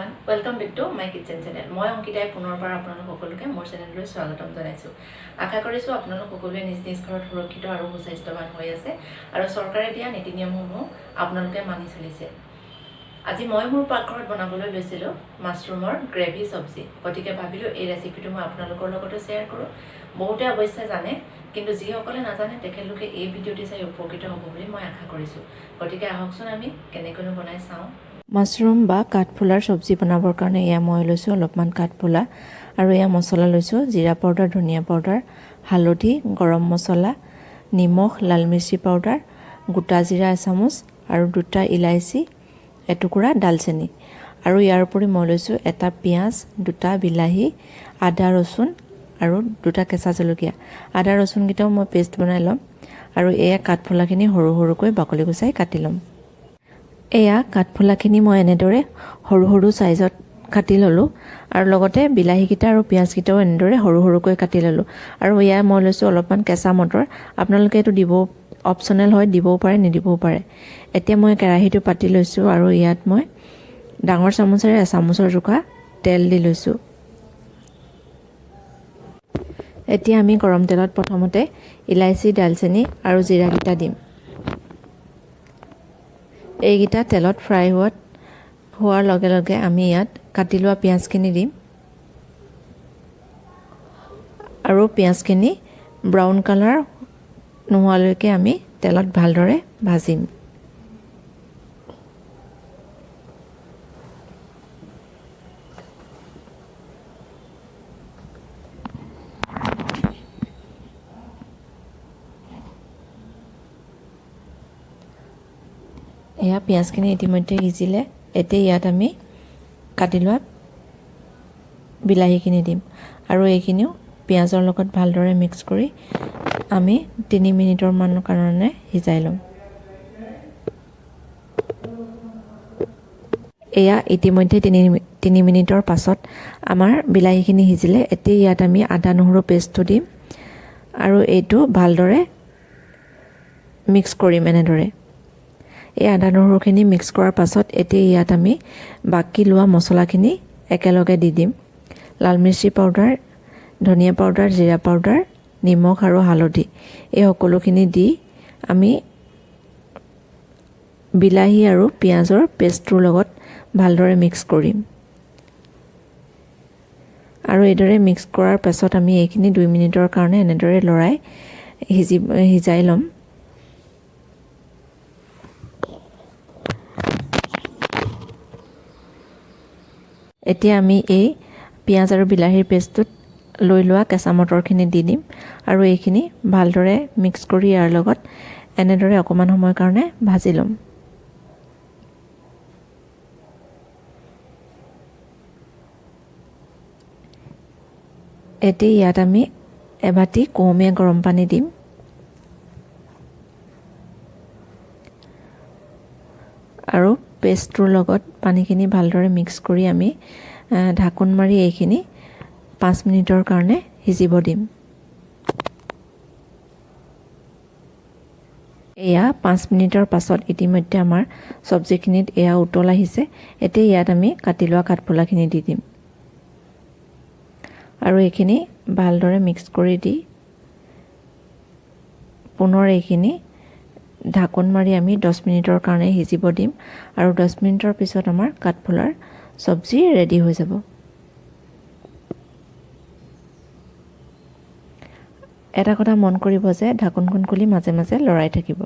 everyone, welcome back to my kitchen channel. মই অংকিতাই পুনৰবাৰ আপোনালোক সকলোকে মোৰ চেনেললৈ স্বাগতম জনাইছো। আশা কৰিছো আপোনালোক সকলোৱে নিজ নিজ ঘৰত সুৰক্ষিত আৰু সুস্বাস্থ্যৱান হৈ আছে আৰু চৰকাৰে দিয়া নীতি নিয়মসমূহ আপোনালোকে মানি চলিছে। আজি মই মোৰ পাকঘৰত বনাবলৈ লৈছিলো মাছৰুমৰ গ্ৰেভি চব্জি। গতিকে ভাবিলো এই ৰেচিপিটো মই আপোনালোকৰ লগত শেয়াৰ কৰো। বহুতে অৱশ্যে জানে, কিন্তু যিসকলে নাজানে তেখেতলোকে এই ভিডিঅ'টি চাই উপকৃত হ'ব বুলি মই আশা কৰিছো। গতিকে আহকচোন আমি কেনেকৈ বনাই চাওঁ। মাছৰুম বা কাঠফুলাৰ চব্জি বনাবৰ কাৰণে এয়া মই লৈছোঁ অলপমান কাঠফুলা আৰু এয়া মছলা লৈছোঁ জিৰা পাউডাৰ, ধনিয়া পাউডাৰ, হালধি, গৰম মছলা, নিমখ, লাল মিৰ্চি পাউডাৰ, গোটা জিৰা এচামুচ আৰু দুটা ইলাইচি, এটুকুৰা ডালচেনি আৰু ইয়াৰ উপৰি মই লৈছোঁ এটা পিঁয়াজ, দুটা বিলাহী, আদা ৰচুন আৰু দুটা কেঁচা জলকীয়া। আদা ৰচুনকেইটাও মই পেষ্ট বনাই ল'ম আৰু এয়া কাঠফুলাখিনি সৰু সৰুকৈ বাকলি গুচাই কাটি ল'ম। এয়া কাঠফুলাখিনি মই এনেদৰে সৰু সৰু সাইজত কাটি ল'লোঁ আৰু লগতে বিলাহীকেইটা আৰু পিঁয়াজকেইটাও এনেদৰে সৰু সৰুকৈ কাটি ল'লোঁ আৰু এয়া মই লৈছোঁ অলপমান কেঁচা মটৰ। আপোনালোকে এইটো দিব অপশ্যনেল হয়, দিবও পাৰে নিদিবও পাৰে। এতিয়া মই কেৰাহীটো পাতি লৈছোঁ আৰু ইয়াত মই ডাঙৰ চামুচেৰে এচামুচৰ জোখা তেল দি লৈছোঁ। এতিয়া আমি গৰম তেলত প্ৰথমতে ইলাইচি, ডালচেনি আৰু জিৰাকেইটা দিম। এইকেইটা তেলত ফ্ৰাই হোৱাৰ লগে লগে আমি ইয়াত কাটি লোৱা পিঁয়াজখিনি দিম আৰু পিঁয়াজখিনি ব্ৰাউন কালাৰ নোহোৱালৈকে আমি তেলত ভালদৰে ভাজিম। এয়া পিঁয়াজখিনি ইতিমধ্যে সিজিলে। এতিয়া ইয়াত আমি কাটি লোৱা বিলাহীখিনি দিম আৰু এইখিনিও পিঁয়াজৰ লগত ভালদৰে মিক্স কৰি আমি 3 মিনিটৰ মান কাৰণে সিজাই ল'ম। এয়া ইতিমধ্যে 3 মিনিটৰ পাছত আমাৰ বিলাহীখিনি সিজিলে। এতিয়া ইয়াত আমি আদা নহৰু পেষ্টটো দিম আৰু এইটো ভালদৰে মিক্স কৰিম এনেদৰে। এই আদা নহৰুখিনি মিক্স কৰাৰ পাছত এতিয়া ইয়াত আমি বাকি লোৱা মছলাখিনি একেলগে দি দিম। লাল মিৰ্চি পাউডাৰ, ধনিয়া পাউডাৰ, জিৰা পাউডাৰ, নিমখ আৰু হালধি, এই সকলোখিনি দি আমি বিলাহী আৰু পিঁয়াজৰ পেষ্টটোৰ লগত ভালদৰে মিক্স কৰিম আৰু এইদৰে মিক্স কৰাৰ পাছত আমি এইখিনি 2 মিনিটৰ কাৰণে এনেদৰে লৰাই সিজাই ল'ম। এতিয়া আমি এই পিঁয়াজ আৰু বিলাহীৰ পেষ্টটোত লৈ লোৱা কেঁচা মটৰখিনি দি দিম আৰু এইখিনি ভালদৰে মিক্স কৰি ইয়াৰ লগত এনেদৰে অকণমান সময়ৰ কাৰণে ভাজি ল'ম। এতিয়া ইয়াত আমি এবাটি কুহুমীয়া গৰম পানী দিম আৰু পেষ্টটোৰ লগত পানীখিনি ভালদৰে মিক্স কৰি আমি ঢাকোন মাৰি এইখিনি 5 মিনিটৰ কাৰণে সিজিব দিম। এয়া 5 মিনিটৰ পাছত ইতিমধ্যে আমাৰ চব্জিখিনিত এয়া উতল আহিছে। এতিয়া ইয়াত আমি কাটি লোৱা কাঠফুলাখিনি দি দিম আৰু এইখিনি ভালদৰে মিক্স কৰি দি পুনৰ এইখিনি ঢাকোন মাৰি আমি 10 মিনিটৰ কাৰণে সিজিব দিম আৰু 10 মিনিটৰ পিছত আমাৰ কাঠফুলাৰ চব্জি ৰেডি হৈ যাব। এটা কথা মন কৰিব যে ঢাকোনখন খুলি মাজে মাজে লৰাই থাকিব।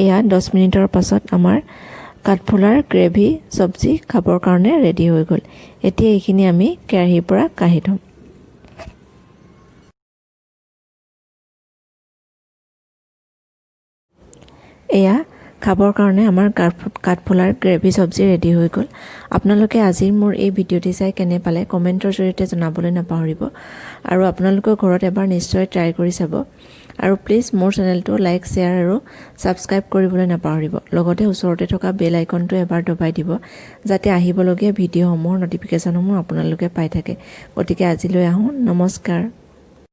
এয়া 10 মিনিটৰ পাছত আমাৰ কাঠফুলাৰ গ্ৰেভি চব্জি খাবৰ কাৰণে ৰেডি হৈ গ'ল। এতিয়া এইখিনি আমি কেৰাহীৰ পৰা কাঢ়ি থ'ম। এয়া খাবৰ কাৰণে আমাৰ কাঠফুলাৰ গ্ৰেভি চব্জি ৰেডি হৈ গ'ল। আপোনালোকে আজিৰ মোৰ এই ভিডিঅ'টি চাই কেনে পালে কমেণ্টৰ জৰিয়তে জনাবলৈ নাপাহৰিব আৰু আপোনালোকৰ ঘৰত এবাৰ নিশ্চয় ট্ৰাই কৰি চাব আৰু প্লিজ মোৰ চেনেলটো লাইক, শ্বেয়াৰ আৰু ছাবস্ক্ৰাইব কৰিবলৈ নাপাহৰিব। লগতে ওচৰতে থকা বেল আইকনটো এবাৰ দবাই দিব যাতে আহিবলগীয়া ভিডিঅ'সমূহৰ ন'টিফিকেশ্যনসমূহ আপোনালোকে পাই থাকে। গতিকে আজিলৈ আহোঁ, নমস্কাৰ।